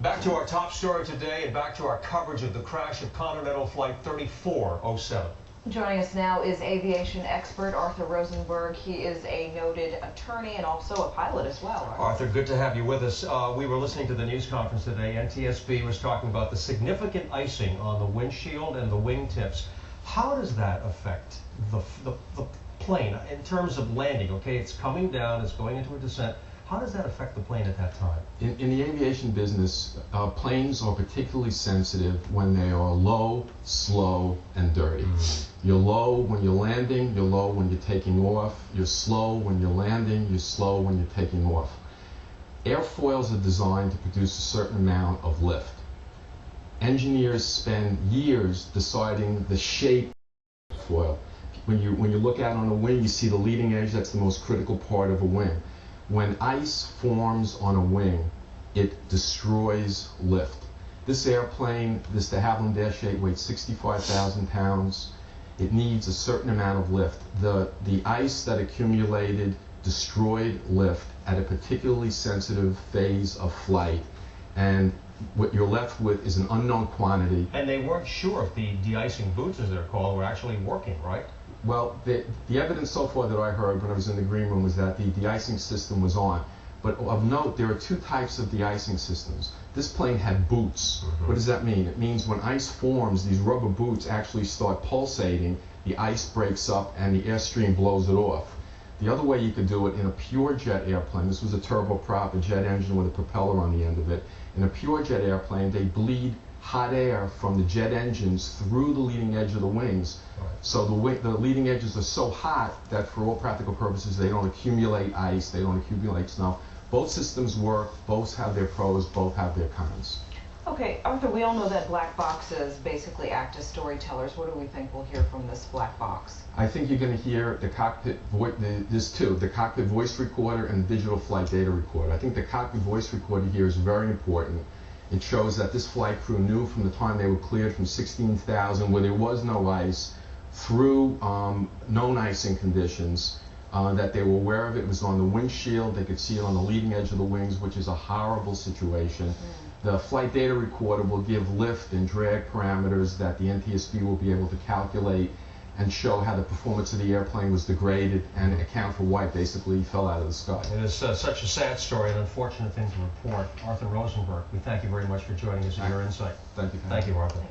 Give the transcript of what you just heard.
Back to our top story today and back to our coverage of the crash of Continental Flight 3407. Joining us now is aviation expert Arthur Rosenberg. He is a noted attorney and also a pilot as well. Arthur, good to have you with us. We were listening to the news conference today. NTSB was talking about the significant icing on the windshield and the wingtips. How does that affect the plane in terms of landing? Okay, it's coming down, it's going into a descent. How does that affect the plane at that time? In the aviation business, planes are particularly sensitive when they are low, slow, and dirty. You're low when you're landing, you're low when you're taking off, you're slow when you're landing, you're slow when you're taking off. Airfoils are designed to produce a certain amount of lift. Engineers spend years deciding the shape of the foil. When you look out on a wing, you see the leading edge, that's the most critical part of a wing. When ice forms on a wing, it destroys lift. This airplane, this de Havilland Dash 8, weighs 65,000 pounds. It needs a certain amount of lift. The ice that accumulated destroyed lift at a particularly sensitive phase of flight. And what you're left with is an unknown quantity. And they weren't sure if the de-icing boots, as they're called, were actually working, right? Well, the evidence so far that I heard when I was in the green room was that the de-icing system was on. But of note, there are two types of de-icing systems. This plane had boots. What does that mean? It means when ice forms, these rubber boots actually start pulsating, the ice breaks up, and the airstream blows it off. The other way you could do it in a pure jet airplane, this was a turboprop, a jet engine with a propeller on the end of it. In a pure jet airplane, they bleed hot air from the jet engines through the leading edge of the wings. So the leading edges are so hot that for all practical purposes they don't accumulate ice, they don't accumulate snow. Both systems work, both have their pros, both have their cons. Okay, Arthur, we all know that black boxes basically act as storytellers. What do we think we'll hear from this black box? I think you're going to hear the cockpit there's two, the cockpit voice recorder and the digital flight data recorder. I think the cockpit voice recorder here is very important. It shows that this flight crew knew from the time they were cleared from 16,000 where there was no ice through known icing conditions, that they were aware of it. It was on the windshield. They could see it on the leading edge of the wings, which is a horrible situation. The flight data recorder will give lift and drag parameters that the NTSB will be able to calculate and show how the performance of the airplane was degraded and account for why it basically fell out of the sky. It is such a sad story, an unfortunate thing to report. Arthur Rosenberg, we thank you very much for joining us and your insight. Thank you. Thank you, Arthur.